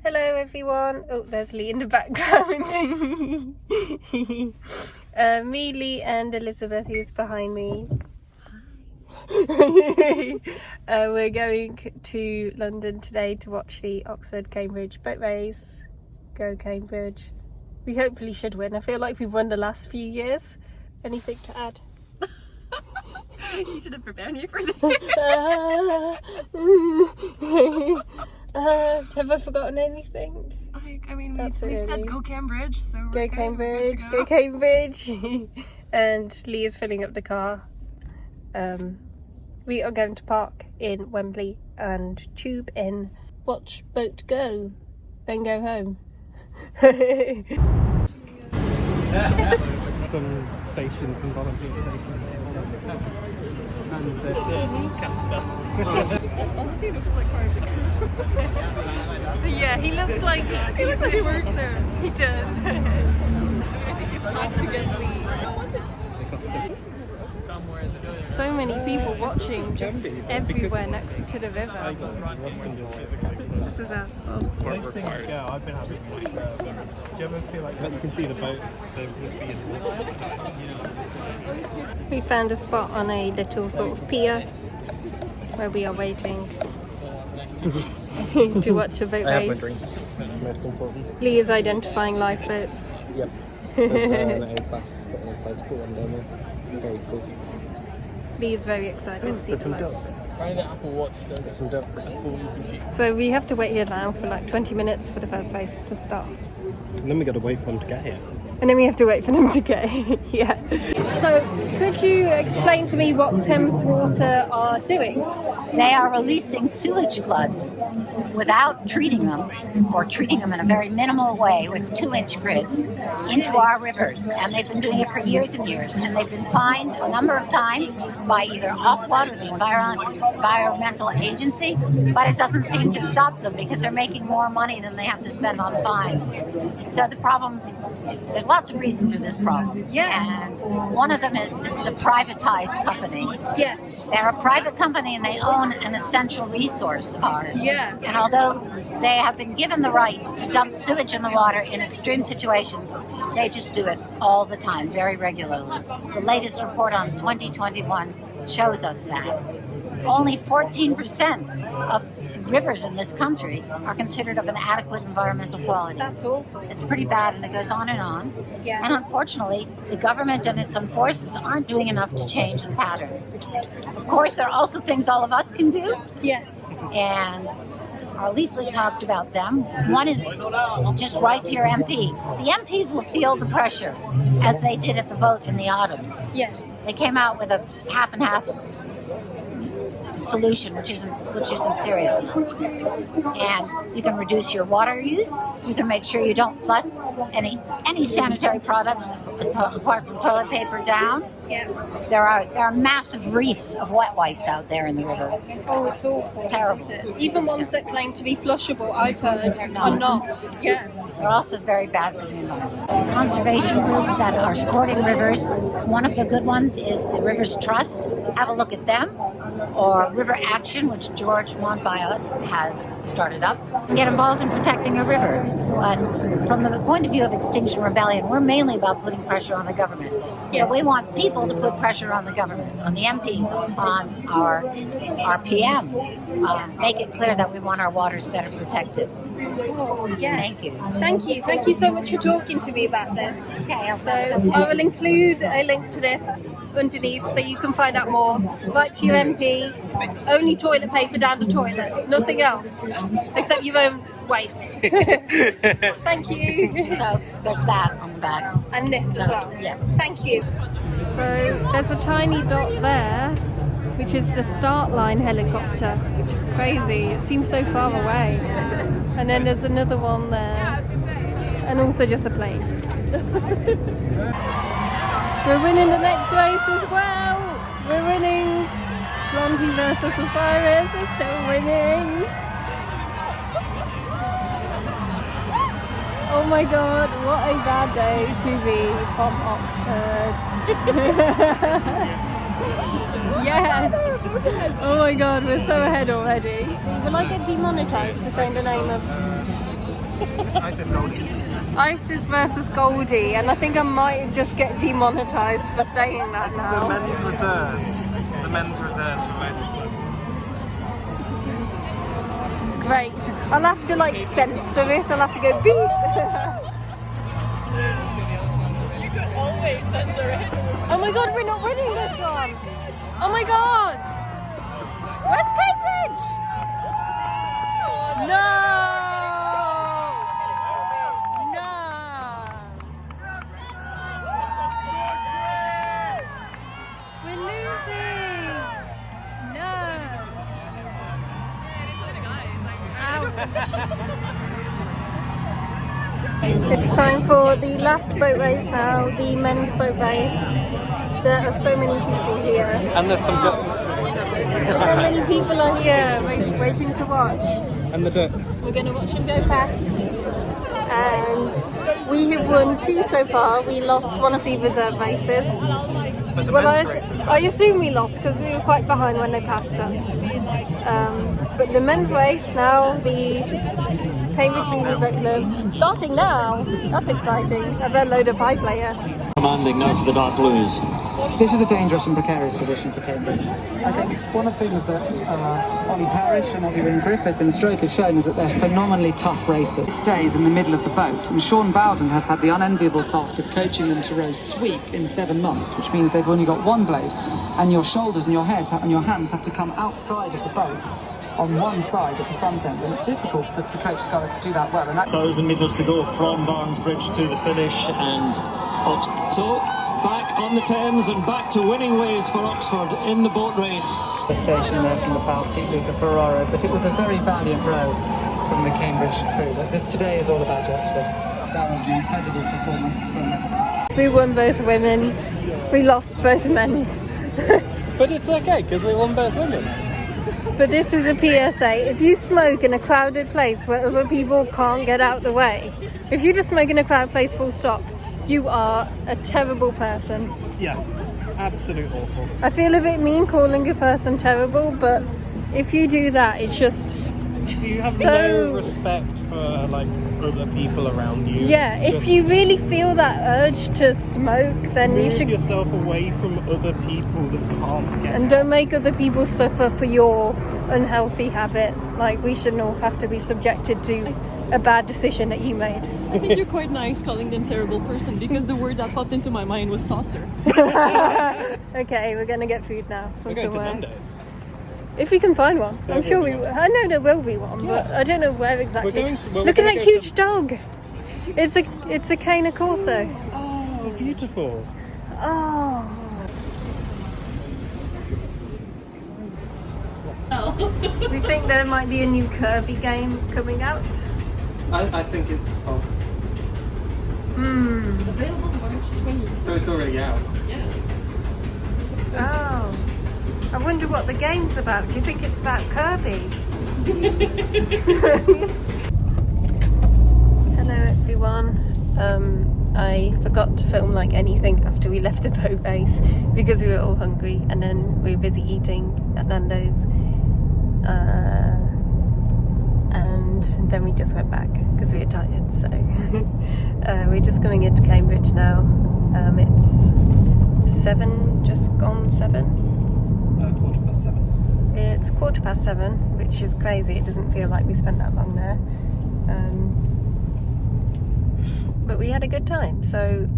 Hello everyone. Oh, there's Lee in the background. Me, Lee and Elizabeth is behind me. We're going to London today to watch the Oxford-Cambridge boat race. Go Cambridge. We hopefully should win. I feel like we've won the last few years. Anything to add? You should have prepared me for this. Have I forgotten anything? I mean, we said go Cambridge, so go Cambridge, go Cambridge. And Lee is filling up the car. We are going to park in Wembley and tube in, watch boat go, then go home. Some stations and volunteer stations. And there's Casper. Honestly, looks like part of the crew. Yeah, he looks like he looks like he works there. He does. I think you have to get Lee. So many people watching just everywhere next to the river. This is asphalt. Yeah, I've been having do you ever feel like you can see the boats? They would be in. We found a spot on a little sort of pier where we are waiting to watch the boat race. I have my drink. That's the most important. Lee is identifying lifeboats. Yep. There's an A-class got an inflatable one down there. Very cool. Lee is very excited to see There's some the boat. ducks. There's some ducks. So we have to wait here now for like 20 minutes for the first race to start. And then we got to wait for them to get here. And then we have to wait for them to get here. Yeah. So could you explain to me what Thames Water are doing? They are releasing sewage floods without treating them, or treating them in a very minimal way with 2-inch grids into our rivers. And they've been doing it for years and years. And they've been fined a number of times by either Ofwat or the Environmental Agency, but it doesn't seem to stop them because they're making more money than they have to spend on fines. So the problem, there's lots of reasons for this problem. Yeah. And one of them is this is a privatized company. Yes. They're a private company and they own an essential resource, ours. Yeah. And although they have been given the right to dump sewage in the water in extreme situations, they just do it all the time, very regularly. The latest report on 2021 shows us that. Only 14% of rivers in this country are considered of an adequate environmental quality. That's awful. It's pretty bad, and it goes on and on. Yeah. And unfortunately, the government and its enforcers aren't doing enough to change the pattern. Of course, there are also things all of us can do, Yes. and our leaflet talks about them. One is just write to your MP. The MPs will feel the pressure, as they did at the vote in the autumn. Yes. They came out with a half and half solution, which isn't serious enough. And you can reduce your water use. You can make sure you don't flush any sanitary products apart from toilet paper down. Yeah. There are massive reefs of wet wipes out there in the river. Oh, it's awful. Terrible. Isn't it? Even ones that claim to be flushable, I've heard, They're are not. not. Yeah. They're also very bad for the environment. Conservation groups that are supporting rivers, one of the good ones is the Rivers Trust. Have a look at them. Or River Action, which George Monbiot has started up. Get involved in protecting a river. But from the point of view of Extinction Rebellion, we're mainly about putting pressure on the government. Yes. So we want people to put pressure on the government, on the MPs, on our PM. Make it clear that we want our waters better protected. Yes. Thank you. Thank you so much for talking to me about this. Okay, So I will include a link to this underneath so you can find out more. Write to your MP. Only toilet paper down the toilet. Nothing else. Except your own waste. Thank you. So there's that on the back. And this as well. Yeah. Thank you. So there's a tiny dot there, which is the start line helicopter, which is crazy. It seems so far away. And then there's another one there. And also just a plane. We're winning the next race as well. We're winning. Blondie versus Osiris. We're still winning. Oh my god, what a bad day to be from Oxford. Yes! Oh my god, we're so ahead already. Will I get demonetized for saying the name of It's Isis Goldie. Isis versus Goldie, and I think I might just get demonetised for saying that It's now. the men's reserves. The men's reserves for both clubs. Great. I'll have to like censor it. I'll have to go beep. You could always censor it. Oh my god, we're not winning this one. Oh my god. West Cambridge. No. No. We're losing. No. It's time for the last boat race now, the men's boat race. There are so many people here. And there's some ducks. So many people are here waiting to watch. And the ducks. We're going to watch them go past. And we have won 2 so far. We lost one of the reserve races. Well, I assume we lost because we were quite behind when they passed us. But the men's race now, the Cambridge Uni starting now. That's exciting. A very load of high player. Commanding now to the dark blues. This is a dangerous and precarious position for Cambridge. I think one of the things that Ollie Parish and Ollie Griffith and Stroke have shown is that they're phenomenally tough racers. It stays in the middle of the boat, and Sean Bowden has had the unenviable task of coaching them to row sweep in 7 months, which means they've only got one blade, and your shoulders and your head and your hands have to come outside of the boat on one side at the front end, and it's difficult to coach guys to do that well. And 1,000 metres to go from Barnes Bridge to the finish, and so back on the Thames and back to winning ways for Oxford in the boat race. The station there from the bow seat, Luca Ferraro, but it was a very valiant row from the Cambridge crew. But this today is all about Oxford. That was an incredible performance from them. We won both women's. We lost both men's. But it's okay because we won both women's. But this is a PSA. If you smoke in a crowded place where other people can't get out the way, if you just smoke in a crowded place full stop, you are a terrible person. Yeah, absolute awful. I feel a bit mean calling a person terrible, but if you do that, it's just You have so... no respect for like other people around you. Yeah, It's if just you really feel that urge to smoke, then you move should... yourself away from other people that can't get And don't make other people suffer for your unhealthy habit. Like, we shouldn't all have to be subjected to a bad decision that you made. I think you're quite nice calling them terrible person, because the word that popped into my mind was tosser. Okay, we're going to get food now from We're going to somewhere. Nando's. If we can find one. There I'm sure will we be will. I know there will be one, but I don't know where exactly. We're Look at gonna that go huge dog. It's a Cane Corso. Oh, beautiful. Oh. We think there might be a new Kirby game coming out. I think it's false. Available March 20th. So it's already out. Yeah. Oh. I wonder what the game's about. Do you think it's about Kirby? Hello everyone. I forgot to film like anything after we left the boat race because we were all hungry, and then we were busy eating at Nando's. And then we just went back because we were tired, so we're just coming into Cambridge now. It's 7, just gone 7. 7:15. It's 7:15, which is crazy. It doesn't feel like we spent that long there. But we had a good time. So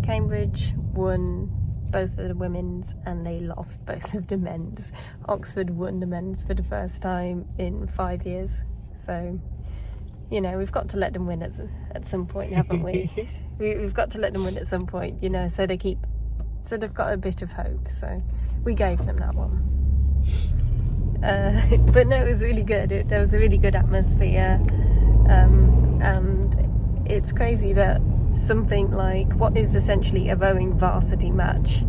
Cambridge won both of the women's and they lost both of the men's. Oxford won the men's for the first time in 5 years. So, you know, we've got to let them win at some point, haven't we? We've got to let them win at some point, you know, so they've got a bit of hope. So we gave them that one. But no, it was really good. There was a really good atmosphere. And it's crazy that something like what is essentially a rowing varsity match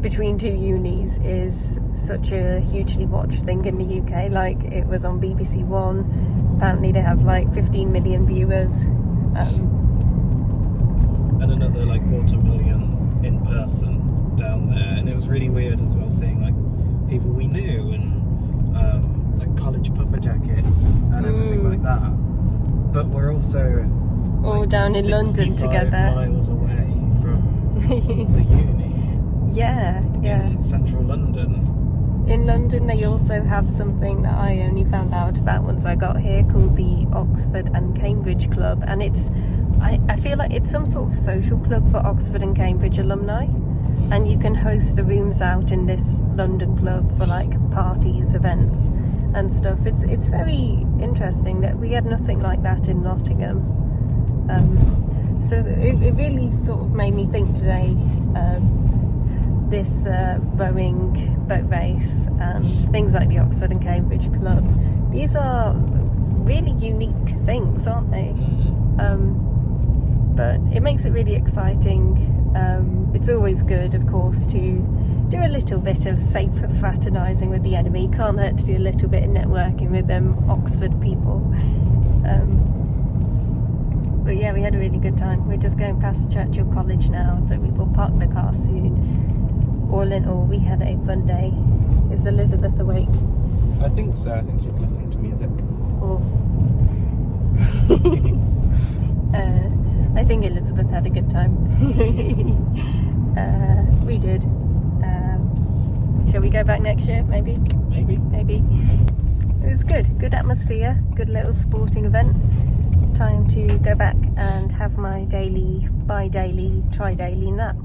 between two unis is such a hugely watched thing in the UK. Like, it was on BBC One. Apparently they have like 15 million viewers. And another like 250,000 in person down there, and it was really weird as well seeing like people we knew and like college puffer jackets and everything like that. also All like, down in London 65 together. miles away from the uni Yeah, yeah. in central London. In London, they also have something that I only found out about once I got here called the Oxford and Cambridge Club, and I feel like it's some sort of social club for Oxford and Cambridge alumni, and you can host the rooms out in this London club for like parties, events and stuff. It's very interesting that we had nothing like that in Nottingham. So it really sort of made me think today, this rowing boat race and things like the Oxford and Cambridge Club, these are really unique things, aren't they? But it makes it really exciting. It's always good, of course, to do a little bit of safe fraternising with the enemy. Can't hurt to do a little bit of networking with them Oxford people. But yeah, we had a really good time. We're just going past Churchill College now, so we will park the car soon. All in all, we had a fun day. Is Elizabeth awake? I think so. I think she's listening to music. Or I think Elizabeth had a good time. We did. Shall we go back next year? Maybe. It was good. Good atmosphere. Good little sporting event. Time to go back and have my daily, bi-daily, tri-daily nap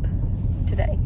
today.